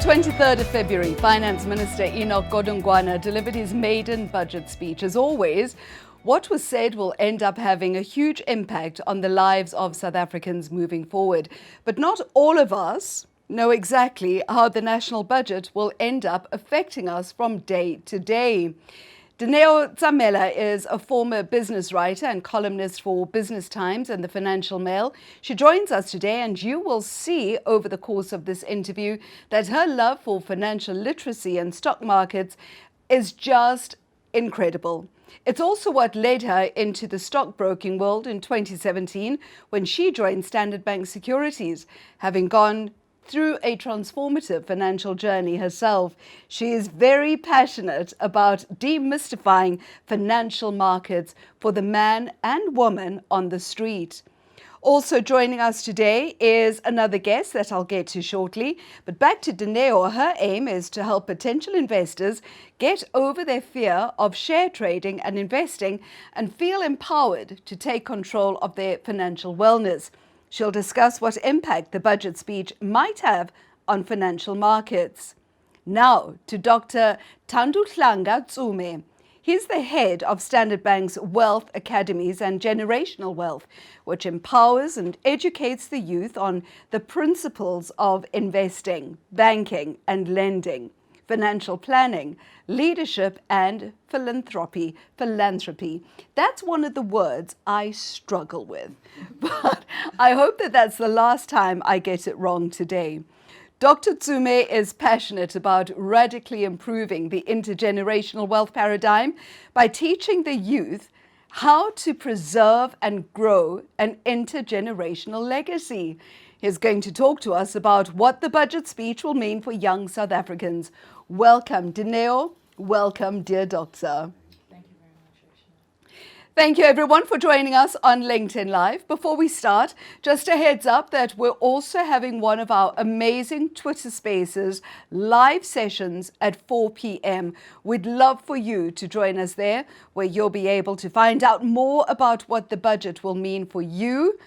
23rd of February, Finance Minister Enoch Godongwana delivered his maiden budget speech. As always, what was said will end up having a huge impact on the lives of South Africans moving forward. But not all of us know exactly how the national budget will end up affecting us from day to day. Dineo Tsamela is a former business writer and columnist for Business Times and the Financial Mail. She joins us today, and you will see over the course of this interview that her love for financial literacy and stock markets is just incredible. It's also what led her into the stockbroking world in 2017 when she joined Standard Bank Securities, having gone through a transformative financial journey herself. She is very passionate about demystifying financial markets for the man and woman on the street. Also joining us today is another guest that I'll get to shortly. But back to Dineo, her aim is to help potential investors get over their fear of share trading and investing and feel empowered to take control of their financial wellness. She'll discuss what impact the budget speech might have on financial markets. Now to Dr. Thandu Tshume. He's the head of Standard Bank's Wealth Academies and Generational Wealth, which empowers and educates the youth on the principles of investing, banking and lending, financial planning, leadership and philanthropy. That's one of the words I struggle with, but I hope that that's the last time I get it wrong today. Dr. Tshume is passionate about radically improving the intergenerational wealth paradigm by teaching the youth how to preserve and grow an intergenerational legacy. He's going to talk to us about what the budget speech will mean for young South Africans. Welcome, Dineo. Welcome, dear doctor. Thank you very much, Ursula. Thank you, everyone, for joining us on LinkedIn Live. Before we start, just a heads up that we're also having one of our amazing Twitter Spaces live sessions at 4 p.m. We'd love for you to join us there, where you'll be able to find out more about what the budget will mean for you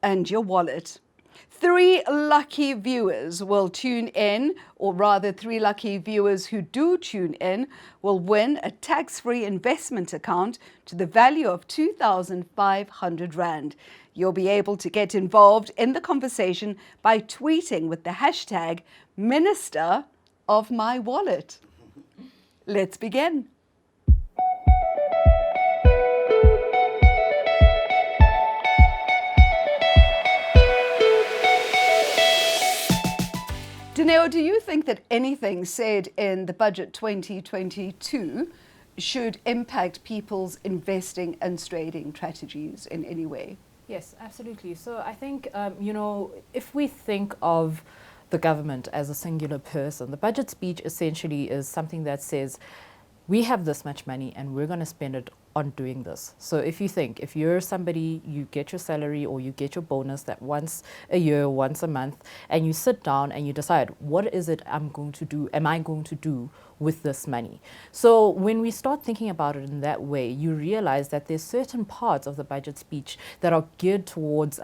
and your wallet. 3 lucky viewers will tune in, or rather 3 lucky viewers who do tune in will win a tax-free investment account to the value of 2,500 Rand. You'll be able to get involved in the conversation by tweeting with the hashtag Minister of My Wallet. Let's begin. Dineo, do you think that anything said in the budget 2022 should impact people's investing and trading strategies in any way? Yes, absolutely. So I think, if we think of the government as a singular person, the budget speech essentially is something that says, we have this much money and we're going to spend it on doing this. So if you're somebody, you get your salary or you get your bonus that once a year, once a month, and you sit down and you decide, what is it am I going to do with this money? So when we start thinking about it in that way, you realize that there's certain parts of the budget speech that are geared towards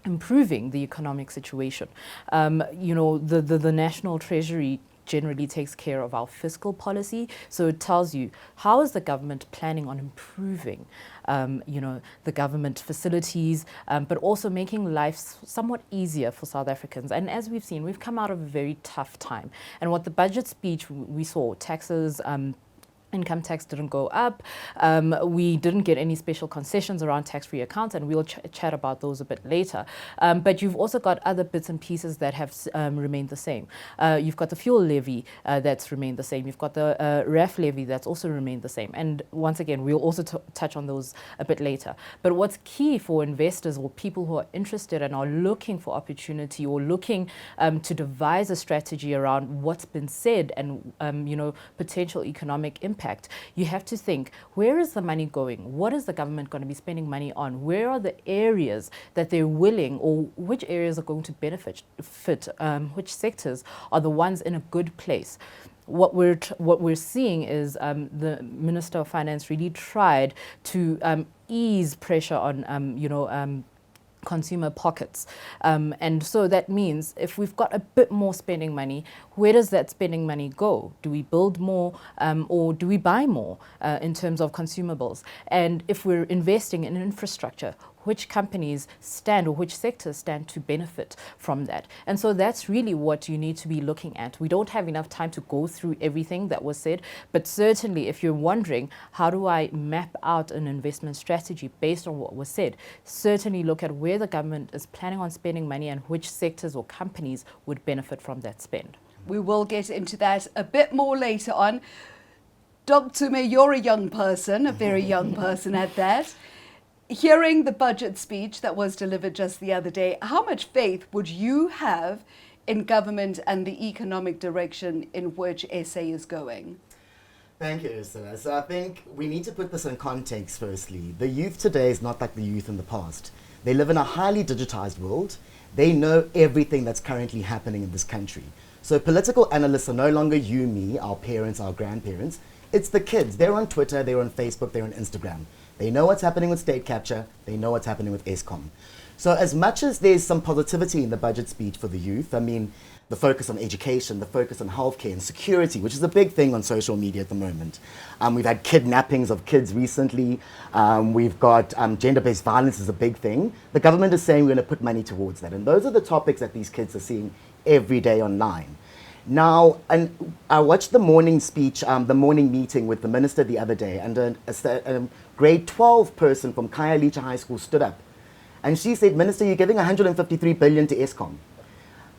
improving the economic situation. The National Treasury generally takes care of our fiscal policy. So it tells you, how is the government planning on improving, the government facilities, but also making life somewhat easier for South Africans. And as we've seen, we've come out of a very tough time. And what the budget speech we saw, taxes, income tax didn't go up. We didn't get any special concessions around tax-free accounts, and we'll chat about those a bit later. But you've also got other bits and pieces that have remained the same. You've got the fuel levy that's remained the same. You've got the RAF levy that's also remained the same. And once again, we'll also touch on those a bit later. But what's key for investors or people who are interested and are looking for opportunity or looking to devise a strategy around what's been said and potential economic impact, you have to think, where is the money going? What is the government going to be spending money on? Where are the areas that they're willing, or which areas are going to benefit, which sectors are the ones in a good place? What we're seeing is the Minister of Finance really tried to ease pressure on consumer pockets. And so that means if we've got a bit more spending money, where does that spending money go? Do we build more or do we buy more in terms of consumables? And if we're investing in infrastructure, which companies stand or which sectors stand to benefit from that? And so that's really what you need to be looking at. We don't have enough time to go through everything that was said, but certainly if you're wondering, how do I map out an investment strategy based on what was said, certainly look at where the government is planning on spending money and which sectors or companies would benefit from that spend. We will get into that a bit more later on. Dr. Tshume, you're a young person, a very young person at that. Hearing the budget speech that was delivered just the other day, how much faith would you have in government and the economic direction in which SA is going? Thank you, Ursula. So I think we need to put this in context firstly. The youth today is not like the youth in the past. They live in a highly digitized world. They know everything that's currently happening in this country. So political analysts are no longer you, me, our parents, our grandparents. It's the kids. They're on Twitter, they're on Facebook, they're on Instagram. They know what's happening with state capture. They know what's happening with Eskom. So as much as there's some positivity in the budget speech for the youth, I mean, the focus on education, the focus on healthcare and security, which is a big thing on social media at the moment. We've had kidnappings of kids recently. We've got gender-based violence is a big thing. The government is saying we're going to put money towards that. And those are the topics that these kids are seeing every day online. Now, and I watched the morning speech, the morning meeting with the minister the other day, and a grade 12 person from Khayelitsha High School stood up. And she said, Minister, you're giving 153 billion to Eskom.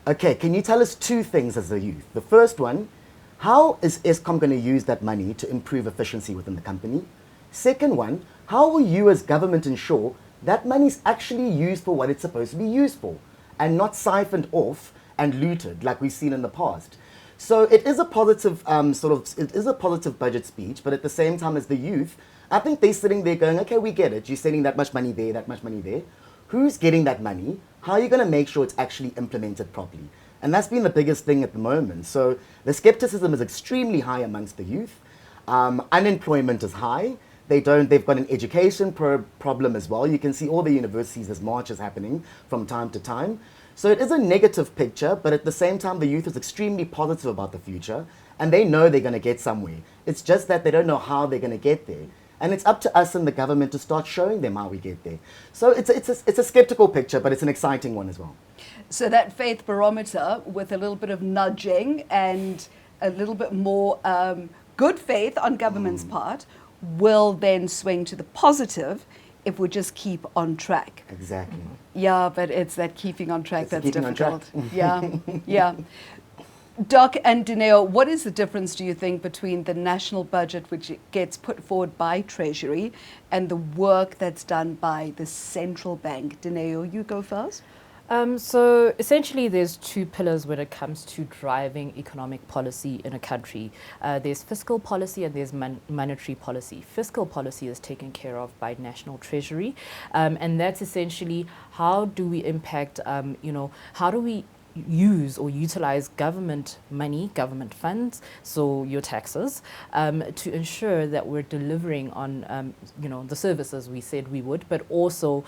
Okay, can you tell us two things as a youth? The first one, how is Eskom going to use that money to improve efficiency within the company? Second one, how will you as government ensure that money is actually used for what it's supposed to be used for and not siphoned off and looted like we've seen in the past? So it is a positive it is a positive budget speech, but at the same time as the youth, I think they're sitting there going, okay, we get it. You're sending that much money there, that much money there. Who's getting that money? How are you going to make sure it's actually implemented properly? And that's been the biggest thing at the moment. So the skepticism is extremely high amongst the youth. Unemployment is high. They've got an education problem as well. You can see all the universities, there's marches happening from time to time. So it is a negative picture, but at the same time, the youth is extremely positive about the future, and they know they're going to get somewhere. It's just that they don't know how they're going to get there. And it's up to us and the government to start showing them how we get there. So it's a skeptical picture, but it's an exciting one as well. So that faith barometer with a little bit of nudging and a little bit more good faith on government's part will then swing to the positive if we just keep on track. Exactly. Yeah, but it's that keeping on track that's difficult. Yeah. Yeah. Doc and Dineo, what is the difference, do you think, between the national budget, which gets put forward by Treasury, and the work that's done by the central bank? Dineo, you go first. So essentially there's two pillars when it comes to driving economic policy in a country. There's fiscal policy and there's monetary policy. Fiscal policy is taken care of by National Treasury, and that's essentially how do we impact, how do we use or utilize government money, government funds, so your taxes, to ensure that we're delivering on, the services we said we would, but also,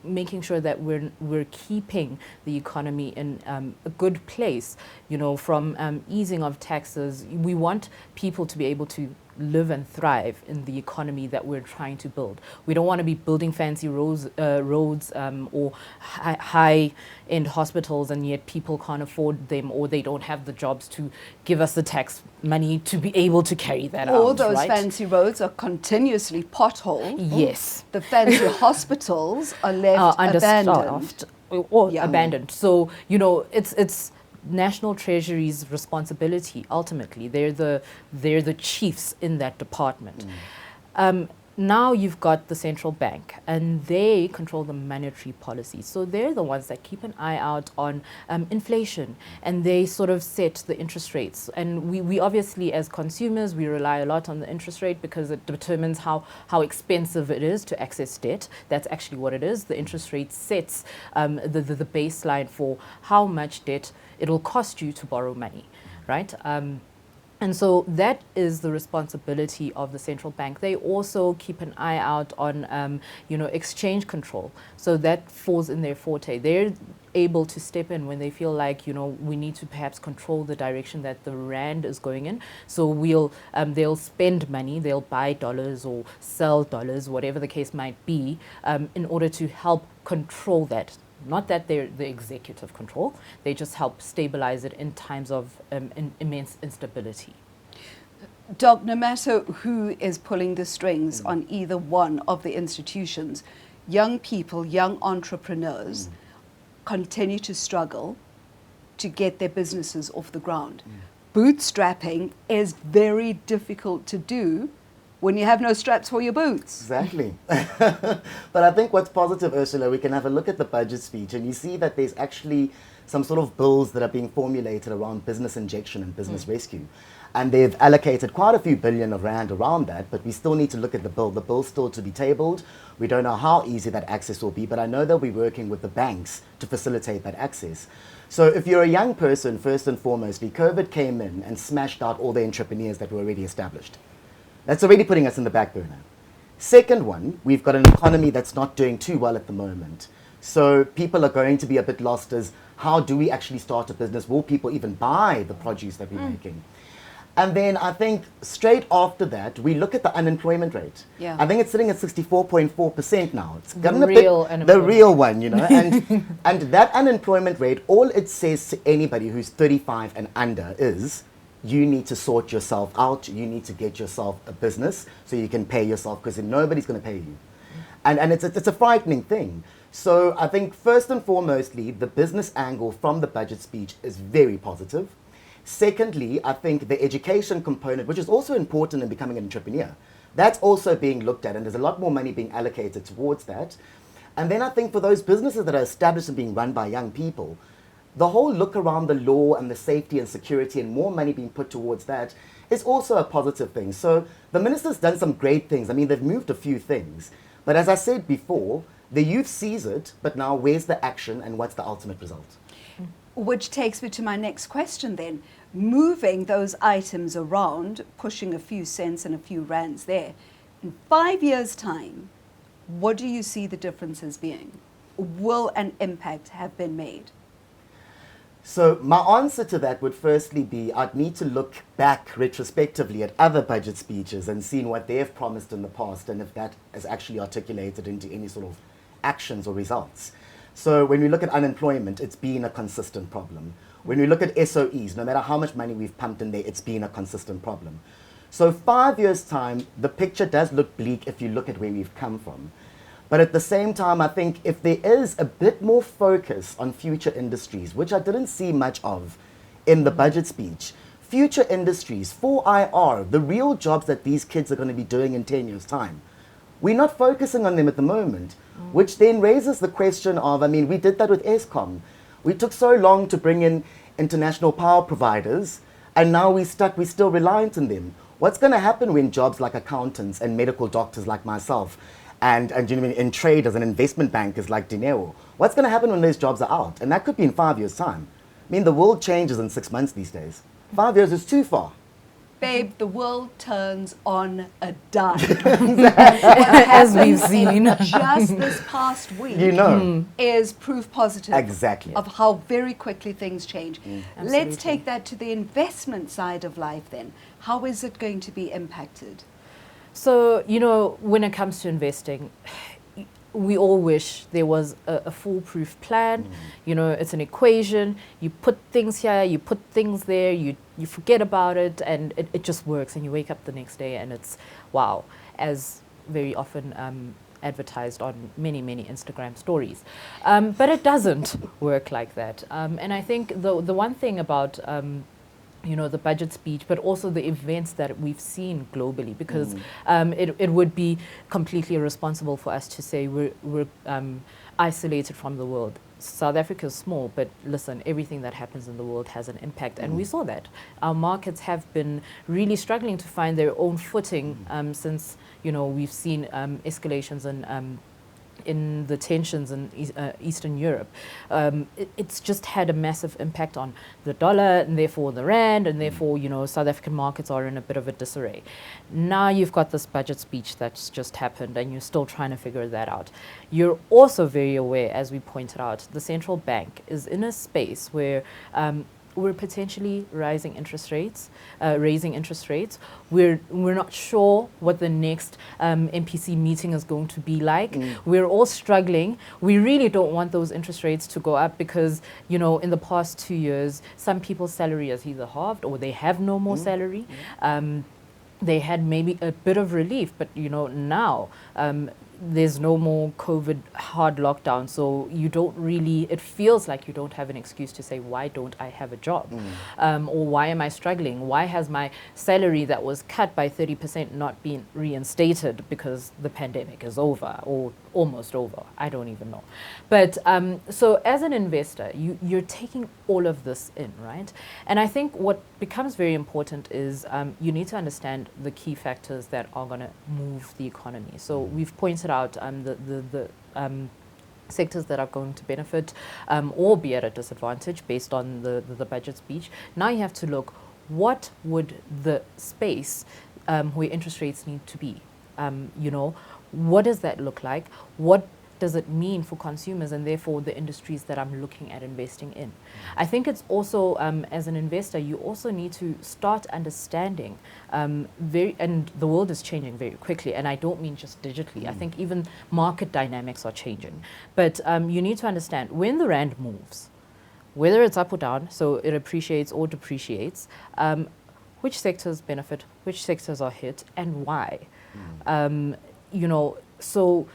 making sure that we're keeping the economy in a good place, from easing of taxes. We want people to be able to live and thrive in the economy that we're trying to build. We don't want to be building fancy roads or high-end hospitals, and yet people can't afford them, or they don't have the jobs to give us the tax money to be able to carry that out. All those right? fancy roads are continuously potholed. Yes. The fancy hospitals are left understaffed or Yeah. abandoned. So, it's National Treasury's responsibility. Ultimately, they're the chiefs in that department. Now you've got the central bank, and they control the monetary policy. So they're the ones that keep an eye out on inflation, and they sort of set the interest rates. And we obviously, as consumers, we rely a lot on the interest rate because it determines how expensive it is to access debt. That's actually what it is. The interest rate sets the baseline for how much debt it'll cost you to borrow money, right? And And so that is the responsibility of the central bank. They also keep an eye out on, exchange control. So that falls in their forte. They're able to step in when they feel like, we need to perhaps control the direction that the rand is going in. So they'll spend money, they'll buy dollars or sell dollars, whatever the case might be, in order to help control that. Not that they're the executive control, they just help stabilize it in times of immense instability. Doc, no matter who is pulling the strings on either one of the institutions, young people, young entrepreneurs continue to struggle to get their businesses off the ground. Bootstrapping is very difficult to do when you have no straps for your boots. Exactly. But I think what's positive, Ursula, we can have a look at the budget speech and you see that there's actually some sort of bills that are being formulated around business injection and business rescue. And they've allocated quite a few billion of rand around that, but we still need to look at the bill. The bill's still to be tabled. We don't know how easy that access will be, but I know they'll be working with the banks to facilitate that access. So if you're a young person, first and foremostly, COVID came in and smashed out all the entrepreneurs that were already established. That's already putting us in the back burner. Second one, we've got an economy that's not doing too well at the moment. So people are going to be a bit lost as how do we actually start a business? Will people even buy the produce that we're making? And then I think straight after that, we look at the unemployment rate. Yeah. I think it's sitting at 64.4% now. It's gotten The real one, and that unemployment rate, all it says to anybody who's 35 and under is, you need to sort yourself out, you need to get yourself a business so you can pay yourself, because nobody's going to pay you. And it's a frightening thing. So I think first and foremostly, the business angle from the budget speech is very positive. Secondly, I think the education component, which is also important in becoming an entrepreneur, that's also being looked at, and there's a lot more money being allocated towards that. And then I think for those businesses that are established and being run by young people, the whole look around the law and the safety and security and more money being put towards that is also a positive thing. So the minister's done some great things. I mean, they've moved a few things. But as I said before, the youth sees it, but now where's the action and what's the ultimate result? Which takes me to my next question then. Moving those items around, pushing a few cents and a few rands there, in 5 years' time, what do you see the differences being? Will an impact have been made? So my answer to that would firstly be I'd need to look back retrospectively at other budget speeches and seeing what they've promised in the past and if that is actually articulated into any sort of actions or results. So when we look at unemployment, it's been a consistent problem. When we look at SOEs, no matter how much money we've pumped in there, it's been a consistent problem. So 5 years' time, the picture does look bleak if you look at where we've come from. But at the same time, I think if there is a bit more focus on future industries, which I didn't see much of in the budget speech, future industries, 4IR, the real jobs that these kids are going to be doing in 10 years' time, we're not focusing on them at the moment, which then raises the question of, I mean, we did that with Eskom. We took so long to bring in international power providers, and now we're still reliant on them. What's going to happen when jobs like accountants and medical doctors like myself and in trade as an investment bankers like Dineo, what's going to happen when those jobs are out? And that could be in 5 years' time. I mean, the world changes in 6 months these days. 5 years is too far. Babe, the world turns on a dime. As we've seen. Just this past week is proof positive of how very quickly things change. Let's take that to the investment side of life then. How is it going to be impacted? So, when it comes to investing, we all wish there was a foolproof plan. It's an equation. You put things here, you put things there, you forget about it, and it just works. And you wake up the next day and it's wow, as very often advertised on many, many Instagram stories. But it doesn't work like that. And I think the one thing about the budget speech, but also the events that we've seen globally, because it would be completely irresponsible for us to say we're isolated from the world. South Africa is small, but listen, everything that happens in the world has an impact, and we saw that. Our markets have been really struggling to find their own footing since we've seen escalations in the tensions in Eastern Europe, it's just had a massive impact on the dollar and therefore the rand, and therefore, South African markets are in a bit of a disarray. Now you've got this budget speech that's just happened and you're still trying to figure that out. You're also very aware, as we pointed out, the central bank is in a space where we're potentially raising interest rates. We're not sure what the next MPC meeting is going to be like. We're all struggling. We really don't want those interest rates to go up because, in the past 2 years, some people's salary has either halved or they have no more salary. They had maybe a bit of relief, but now there's no more COVID hard lockdown, so you don't really, it feels like you don't have an excuse to say, why don't I have a job? Or why am I struggling? Why has my salary that was cut by 30% not been reinstated because the pandemic is over or almost over? I don't even know. But so as an investor, you're taking all of this in, right? And I think what becomes very important is you need to understand the key factors that are going to move the economy. So we've pointed out the sectors that are going to benefit or be at a disadvantage based on the budget speech. Now you have to look, what would the space where interest rates need to be? What does that look like? What does it mean for consumers and therefore the industries that I'm looking at investing in? I think it's also, as an investor, you also need to start understanding and the world is changing very quickly, and I don't mean just digitally. I think even market dynamics are changing. But you need to understand when the rand moves, whether it's up or down, so it appreciates or depreciates, which sectors benefit, which sectors are hit, and why. So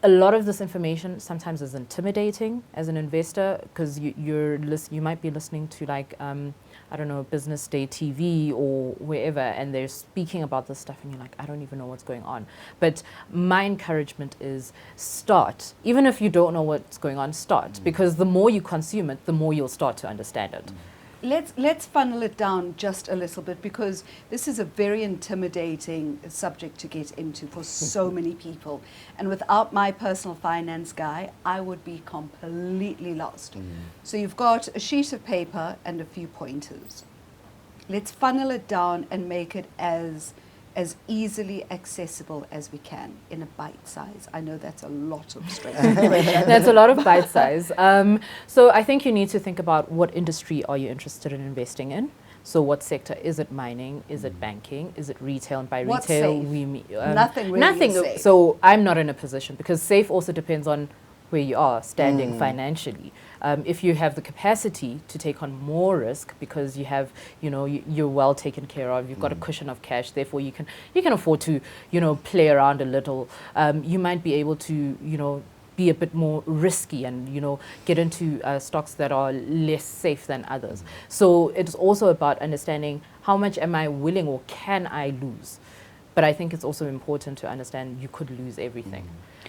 a lot of this information sometimes is intimidating as an investor because you might be listening to Business Day TV or wherever, and they're speaking about this stuff and you're like, I don't even know what's going on. But my encouragement is start. Even if you don't know what's going on, start, because the more you consume it, the more you'll start to understand it. Let's funnel it down just a little bit, because this is a very intimidating subject to get into for so many people. And without my personal finance guy, I would be completely lost. So you've got a sheet of paper and a few pointers. Let's funnel it down and make it as easily accessible as we can in a bite size. I know that's a lot of straight. That's a lot of bite size. So I think you need to think about what industry are you interested in investing in. So what sector? Is it mining? Is it banking? Is it retail? And by What's retail, safe? we mean Nothing really is safe. So I'm not in a position, because safe also depends on where you are standing financially. If you have the capacity to take on more risk because you have, you're well taken care of, you've got a cushion of cash, therefore you can afford to, play around a little. You might be able to, be a bit more risky and, get into stocks that are less safe than others. So it's also about understanding how much am I willing or can I lose. But I think it's also important to understand you could lose everything.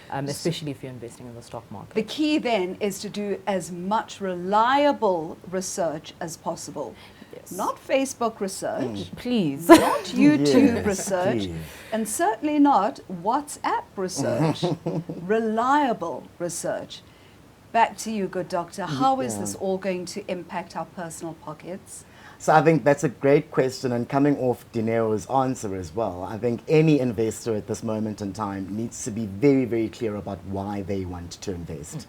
Especially if you're investing in the stock market. The key then is to do as much reliable research as possible. Yes. Not Facebook research, Please. not YouTube Yes, research, please. and certainly not WhatsApp research. Reliable research. Back to you, good doctor. How is this all going to impact our personal pockets? So I think that's a great question, and coming off Dineo's answer as well, I think any investor at this moment in time needs to be very, very clear about why they want to invest.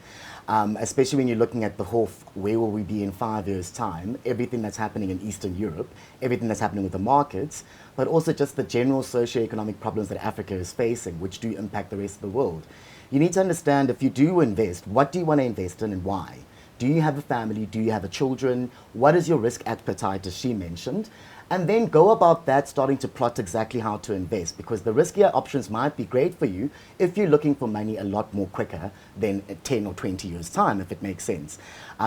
Especially when you're looking at the whole, where will we be in 5 years' time, everything that's happening in Eastern Europe, everything that's happening with the markets, but also just the general socioeconomic problems that Africa is facing, which do impact the rest of the world. You need to understand, if you do invest, what do you want to invest in and why? Do you have a family? Do you have children? What is your risk appetite, as she mentioned? And then go about that, starting to plot exactly how to invest, because the riskier options might be great for you if you're looking for money a lot more quicker than 10 or 20 years' time, if it makes sense.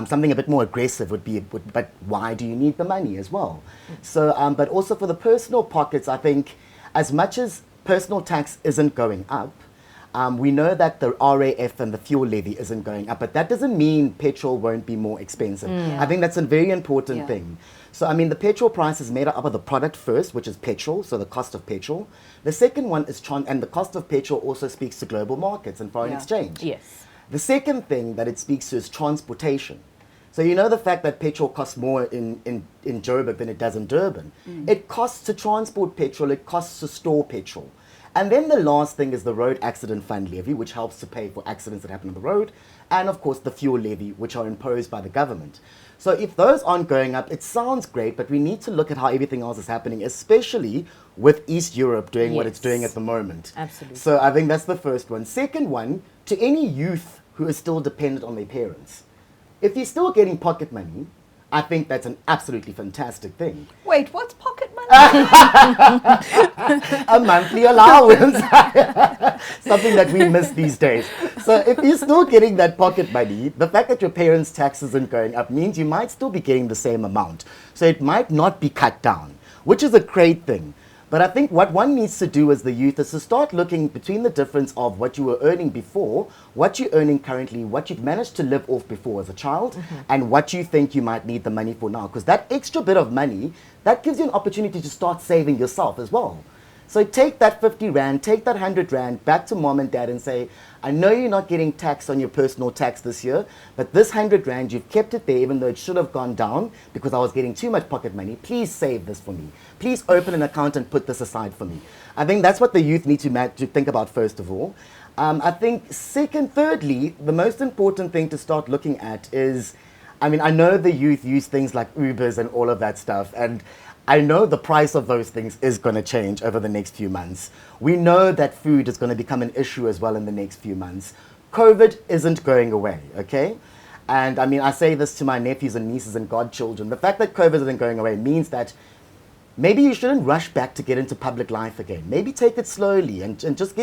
Something a bit more aggressive would be, but why do you need the money as well? So, but also for the personal pockets, I think as much as personal tax isn't going up, We know that the RAF and the fuel levy isn't going up, but that doesn't mean petrol won't be more expensive. I think that's a very important thing. So, I mean, the petrol price is made up of the product first, which is petrol, so the cost of petrol. The second one is, and the cost of petrol also speaks to global markets and foreign exchange. Yes. The second thing that it speaks to is transportation. So you know the fact that petrol costs more in Joburg than it does in Durban. It costs to transport petrol, it costs to store petrol. And then the last thing is the road accident fund levy, which helps to pay for accidents that happen on the road. And of course the fuel levy, which are imposed by the government. So if those aren't going up, it sounds great, but we need to look at how everything else is happening, especially with East Europe doing what it's doing at the moment. Absolutely. So I think that's the first one. Second one, to any youth who is still dependent on their parents, if you're still getting pocket money, I think that's an absolutely fantastic thing. Wait, what's pocket money? A monthly allowance. Something that we miss these days. So if you're still getting that pocket money, the fact that your parents' tax isn't going up means you might still be getting the same amount. So it might not be cut down, which is a great thing. But I think what one needs to do as the youth is to start looking between the difference of what you were earning before, what you're earning currently, what you've managed to live off before as a child, and what you think you might need the money for now. Because that extra bit of money, that gives you an opportunity to start saving yourself as well. So take that 50 Rand, take that 100 Rand back to mom and dad and say, I know you're not getting taxed on your personal tax this year, but this 100 Rand, you've kept it there even though it should have gone down because I was getting too much pocket money. Please save this for me. Please open an account and put this aside for me. I think that's what the youth need to think about first of all. I think thirdly, the most important thing to start looking at is, I mean, I know the youth use things like Ubers and all of that stuff, and I know the price of those things is going to change over the next few months. We know that food is going to become an issue as well in the next few months. COVID isn't going away, okay? And I mean, I say this to my nephews and nieces and godchildren. The fact that COVID isn't going away means that maybe you shouldn't rush back to get into public life again. Maybe take it slowly and just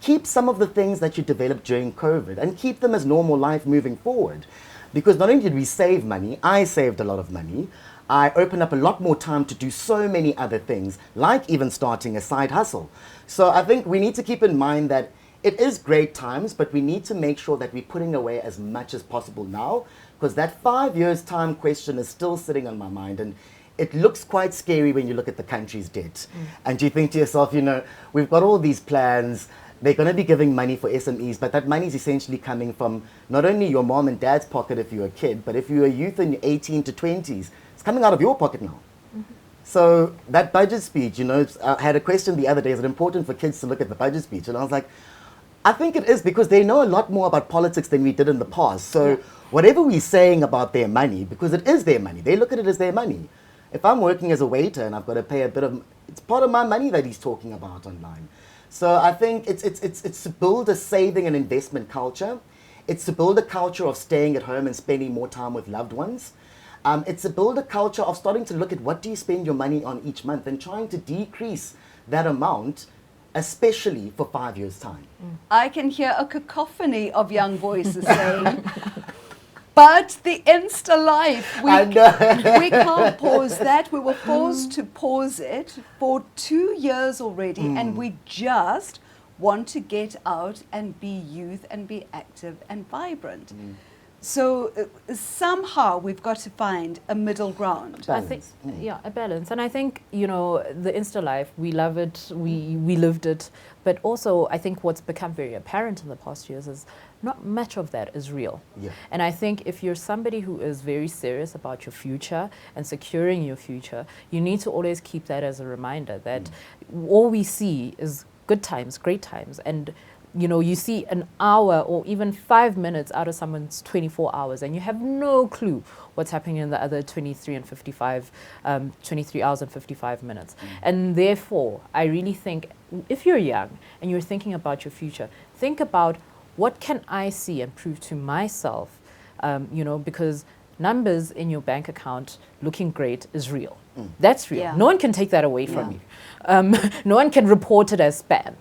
keep some of the things that you developed during COVID and keep them as normal life moving forward. Because not only did we save money, I saved a lot of money, I opened up a lot more time to do so many other things, like even starting a side hustle. So I think we need to keep in mind that it is great times, but we need to make sure that we're putting away as much as possible now, because that 5 years time question is still sitting on my mind. And it looks quite scary when you look at the country's debt. And you think to yourself, you know, we've got all these plans, they're going to be giving money for SMEs, but that money is essentially coming from not only your mom and dad's pocket if you're a kid, but if you're a youth in your 18 to 20s, it's coming out of your pocket now. So that budget speech, you know, I had a question the other day, is it important for kids to look at the budget speech? And I was like, I think it is, because they know a lot more about politics than we did in the past. So whatever we're saying about their money, because it is their money, they look at it as their money. If I'm working as a waiter and I've got to pay a bit of, it's part of my money that he's talking about online. So I think it's to build a saving and investment culture. It's to build a culture of staying at home and spending more time with loved ones. It's to build a culture of starting to look at what do you spend your money on each month and trying to decrease that amount, especially for 5 years' time. I can hear a cacophony of young voices saying, but the Insta life, we can't pause that. We were forced to pause it for 2 years already, and we just want to get out and be youth and be active and vibrant. So somehow we've got to find a middle ground. I think, a balance. And I think, you know, the Insta life, we love it, we lived it. But also, I think what's become very apparent in the past years is not much of that is real. And I think if you're somebody who is very serious about your future and securing your future, you need to always keep that as a reminder that all we see is good times, great times. And you know, you see an hour or even 5 minutes out of someone's 24 hours and you have no clue what's happening in the other 23 hours and 55 minutes. And therefore, I really think if you're young and you're thinking about your future, think about what can I see and prove to myself, you know, because numbers in your bank account looking great is real. That's real. No one can take that away from you. No one can report it as spam.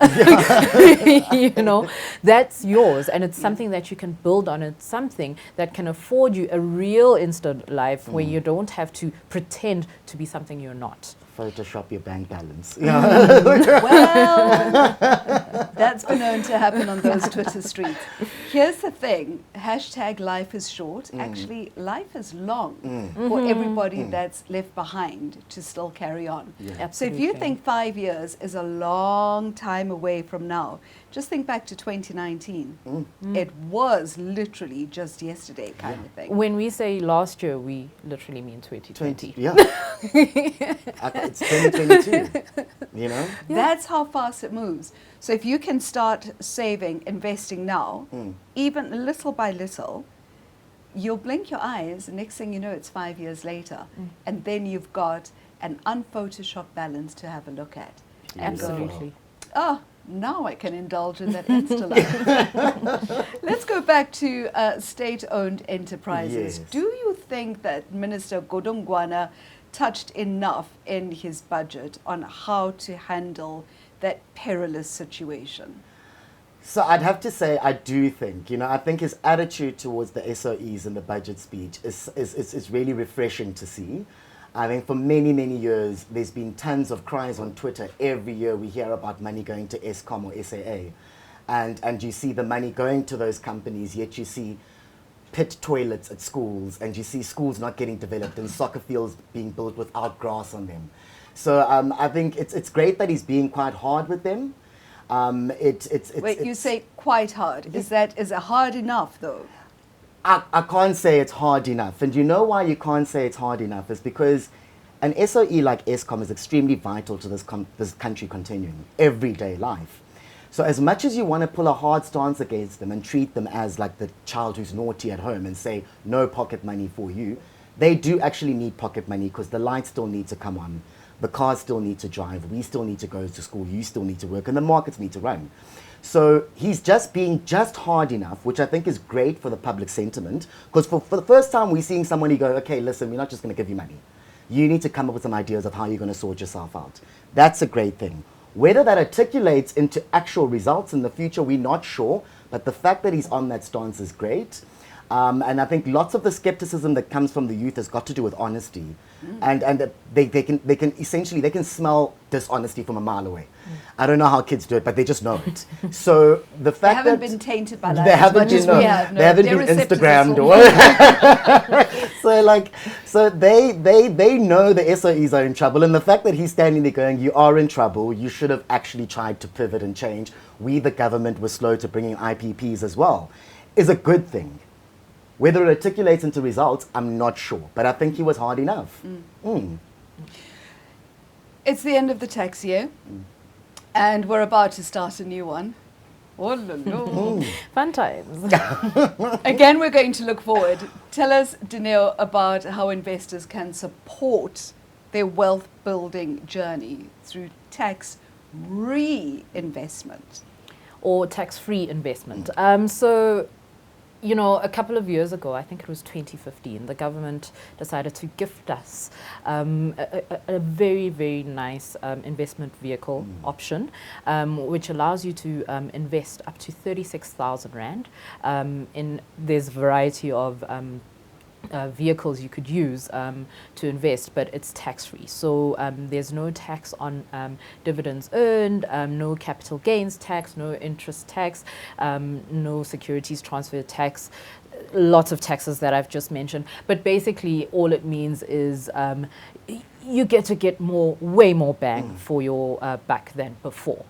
You know, that's yours, and it's something that you can build on. It's something that can afford you a real instant life where you don't have to pretend to be something you're not. Photoshop your bank balance. Well, That's been known to happen on those Twitter streets. Here's the thing, hashtag life is short. Actually, life is long for everybody that's left behind to still carry on. Yeah. So if you think 5 years is a long time away from now, just think back to 2019. It was literally just yesterday kind of thing. When we say last year, we literally mean 2020. Yeah. It's 2022, you know? That's how fast it moves. So if you can start saving, investing now, even little by little, you'll blink your eyes, and next thing you know, it's 5 years later. And then you've got an unphotoshopped balance to have a look at. And go, Absolutely. oh, now I can indulge in that Insta life. Let's go back to state-owned enterprises. Yes. Do you think that Minister Godongwana touched enough in his budget on how to handle that perilous situation? So I'd have to say I do think, I think his attitude towards the SOEs in the budget speech is really refreshing to see. I think for many, many years, there's been tons of cries on Twitter. Every year we hear about money going to Eskom or SAA. And you see the money going to those companies, yet you see pit toilets at schools, and you see schools not getting developed and soccer fields being built without grass on them. So I think it's great that he's being quite hard with them. Wait, you say quite hard. Is it hard enough, though? I can't say it's hard enough. And you know why you can't say it's hard enough? Is because an SOE like Eskom is extremely vital to this country continuing everyday life. So as much as you want to pull a hard stance against them and treat them as like the child who's naughty at home and say no pocket money for you, they do actually need pocket money because the lights still need to come on. The cars still need to drive. We still need to go to school. You still need to work. And the markets need to run. So he's just being just hard enough, which I think is great for the public sentiment. Because for the first time, we're seeing somebody go, okay, listen, we're not just going to give you money. You need to come up with some ideas of how you're going to sort yourself out. That's a great thing. Whether that articulates into actual results in the future, we're not sure. But the fact that he's on that stance is great. And I think lots of the skepticism that comes from the youth has got to do with honesty. And they can essentially, they can smell dishonesty from a mile away. I don't know how kids do it, but they just know it. So the fact They haven't that been tainted by that they as haven't much been, as no, we have. they haven't They're been receptive Instagrammed as so they know the SOEs are in trouble, and the fact that he's standing there going, you are in trouble, you should have actually tried to pivot and change. We, the government, were slow to bringing IPPs as well, is a good thing. Whether it articulates into results, I'm not sure. But I think he was hard enough. It's the end of the tax year, and we're about to start a new one. Oh, no. Fun times. Again, we're going to look forward. Tell us, Dineo, about how investors can support their wealth building journey through tax reinvestment. Or tax-free investment. So, a couple of years ago, I think it was 2015, the government decided to gift us a very, very nice investment vehicle option, which allows you to invest up to 36,000 Rand. There's a variety of vehicles you could use to invest, but it's tax-free. So there's no tax on dividends earned, no capital gains tax, no interest tax, no securities transfer tax, lots of taxes that I've just mentioned. But basically all it means is you get to get way more bang for your buck than before.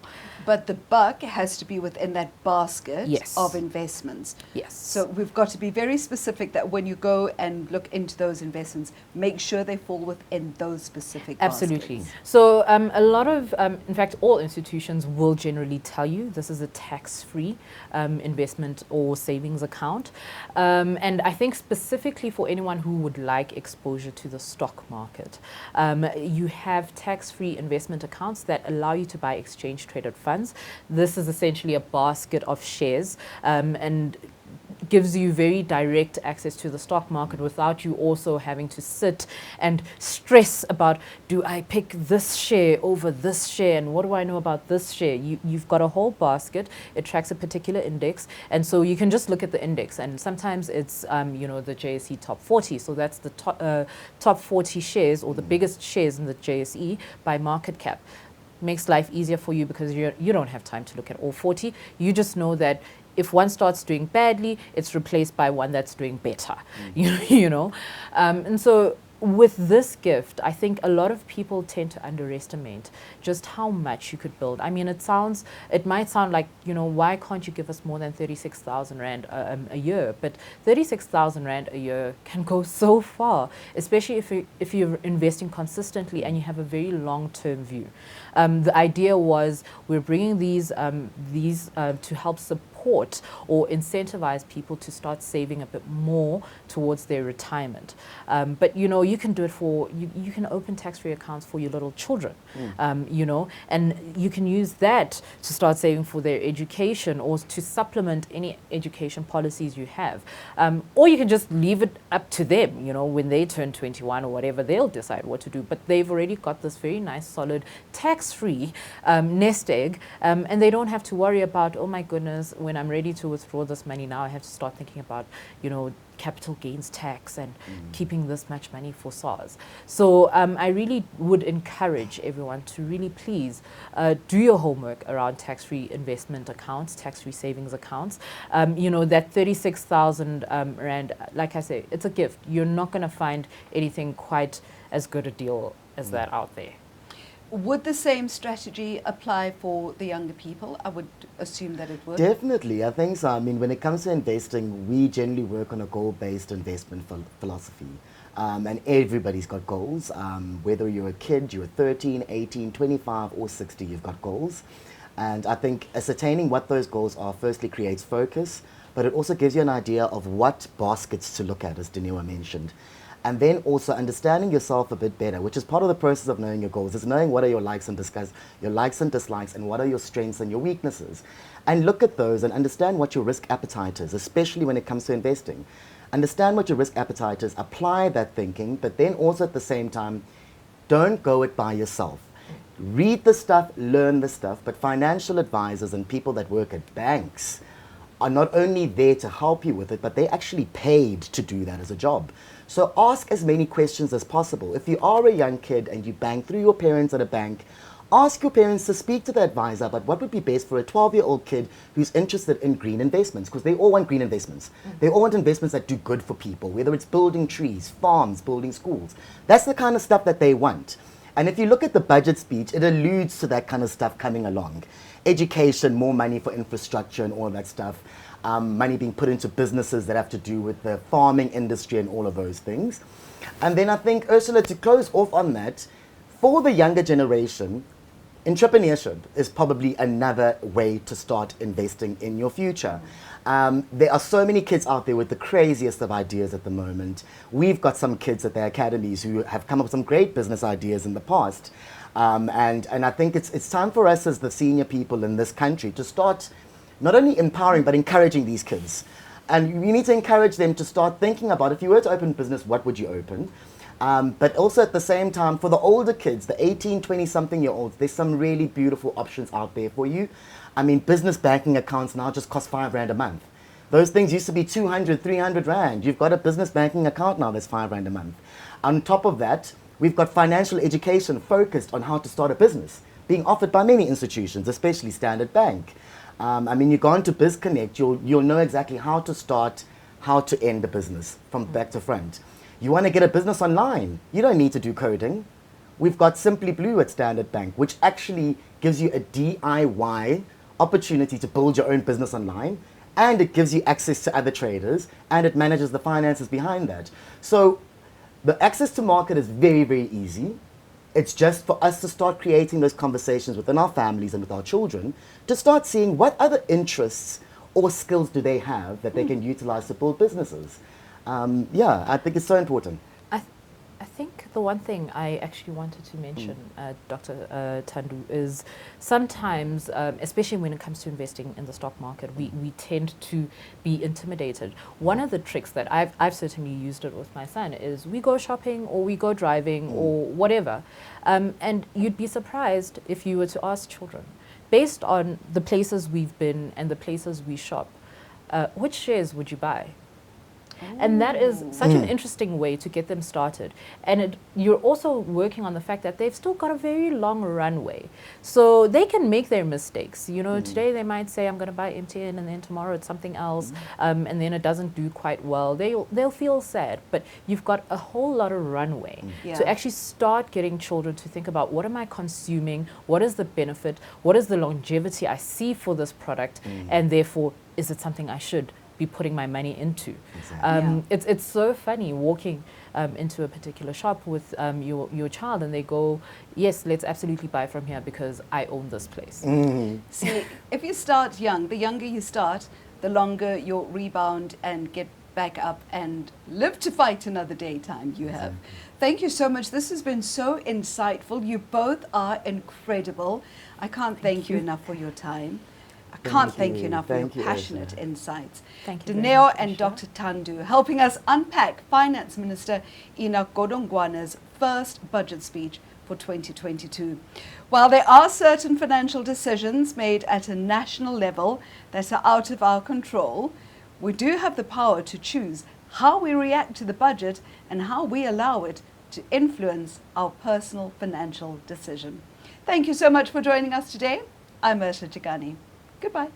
But the buck has to be within that basket of investments. Yes. So we've got to be very specific that when you go and look into those investments, make sure they fall within those specific Absolutely. baskets. So a lot of, in fact, all institutions will generally tell you this is a tax-free investment or savings account. And I think specifically for anyone who would like exposure to the stock market, you have tax-free investment accounts that allow you to buy exchange-traded funds. This is essentially a basket of shares and gives you very direct access to the stock market without you also having to sit and stress about, do I pick this share over this share, and what do I know about this share? You've got a whole basket. It tracks a particular index, and so you can just look at the index, and sometimes it's the JSE top 40, so that's the top 40 shares or the biggest shares in the JSE by market cap. makes life easier for you because you don't have time to look at all 40. You just know that if one starts doing badly, it's replaced by one that's doing better. You know, and so with this gift, I think a lot of people tend to underestimate just how much you could build. I mean, it might sound like, you know, why can't you give us more than 36,000 Rand a year? But 36,000 Rand a year can go so far, especially if you're investing consistently and you have a very long-term view. The idea was we're bringing these to help support or incentivize people to start saving a bit more towards their retirement. But you know, you can do it for you can open tax-free accounts for your little children, you know, and you can use that to start saving for their education or to supplement any education policies you have, or you can just leave it up to them. You know, when they turn 21 or whatever, they'll decide what to do. But they've already got this very nice, solid, tax-free nest egg, and they don't have to worry about, oh my goodness, when I'm ready to withdraw this money now, I have to start thinking about, you know, capital gains tax and keeping this much money for SARS. So I really would encourage everyone to really please do your homework around tax-free investment accounts, tax-free savings accounts. You know, that 36,000 Rand, like I say, it's a gift. You're not going to find anything quite as good a deal as that out there. Would the same strategy apply for the younger people? I would assume that it would. Definitely, I think so. I mean, when it comes to investing, we generally work on a goal-based investment philosophy. And everybody's got goals. Whether you're a kid, you're 13, 18, 25, or 60, you've got goals. And I think ascertaining what those goals are firstly creates focus, but it also gives you an idea of what baskets to look at, as Dineo mentioned. And then also understanding yourself a bit better, which is part of the process of knowing your goals, is knowing what are your likes and dislikes, and what are your strengths and your weaknesses. And look at those and understand what your risk appetite is, especially when it comes to investing. Understand what your risk appetite is, apply that thinking, but then also at the same time, don't go it by yourself. Read the stuff, learn the stuff, but financial advisors and people that work at banks are not only there to help you with it, but they're actually paid to do that as a job. So ask as many questions as possible. If you are a young kid and you bank through your parents at a bank, ask your parents to speak to the advisor about what would be best for a 12-year-old kid who's interested in green investments, because they all want green investments. They all want investments that do good for people, whether it's building trees, farms, building schools. That's the kind of stuff that they want. And if you look at the budget speech, it alludes to that kind of stuff coming along. Education, more money for infrastructure and all that stuff. Money being put into businesses that have to do with the farming industry and all of those things. And then I think, Ursula, to close off on that, for the younger generation, entrepreneurship is probably another way to start investing in your future. There are so many kids out there with the craziest of ideas at the moment. We've got some kids at the Academies who have come up with some great business ideas in the past. And I think it's time for us as the senior people in this country to start not only empowering, but encouraging these kids. And we need to encourage them to start thinking about, if you were to open business, what would you open? But also at the same time, for the older kids, the 18, 20-something-year-olds, there's some really beautiful options out there for you. I mean, business banking accounts now just cost 5 Rand a month. Those things used to be 200, 300 Rand. You've got a business banking account now that's 5 Rand a month. On top of that, we've got financial education focused on how to start a business, being offered by many institutions, especially Standard Bank. I mean, you go into BizConnect, you'll know exactly how to start, how to end a business from back to front. You want to get a business online, you don't need to do coding. We've got Simply Blue at Standard Bank, which actually gives you a DIY opportunity to build your own business online, and it gives you access to other traders, and it manages the finances behind that. So the access to market is very, very easy. It's just for us to start creating those conversations within our families and with our children to start seeing what other interests or skills do they have that they can utilize to build businesses. Yeah, I think it's so important. I think the one thing I actually wanted to mention, Dr. Thandu, is sometimes, especially when it comes to investing in the stock market, we tend to be intimidated. One of the tricks that I've certainly used it with my son is we go shopping or we go driving or whatever, and you'd be surprised if you were to ask children, based on the places we've been and the places we shop, which shares would you buy? And that is such an interesting way to get them started. And you're also working on the fact that they've still got a very long runway. So they can make their mistakes. You know, today they might say, I'm going to buy MTN, and then tomorrow it's something else, and then it doesn't do quite well. They'll feel sad, but you've got a whole lot of runway to actually start getting children to think about, what am I consuming? What is the benefit? What is the longevity I see for this product? And therefore, is it something I should be putting my money into? Exactly. It's so funny walking into a particular shop with your child, and they go, yes, let's absolutely buy from here because I own this place. See, if you start young, the younger you start, the longer you'll rebound and get back up and live to fight another daytime you have. Thank you so much. This has been so insightful. You both are incredible. I can't thank you enough for your time. I can't thank you enough for your passionate insights. Thank you. Dineo and Dr. Thandu helping us unpack Finance Minister Enoch Godongwana's first budget speech for 2022. While there are certain financial decisions made at a national level that are out of our control, we do have the power to choose how we react to the budget and how we allow it to influence our personal financial decision. Thank you so much for joining us today. I'm Ursula Chikane. Goodbye.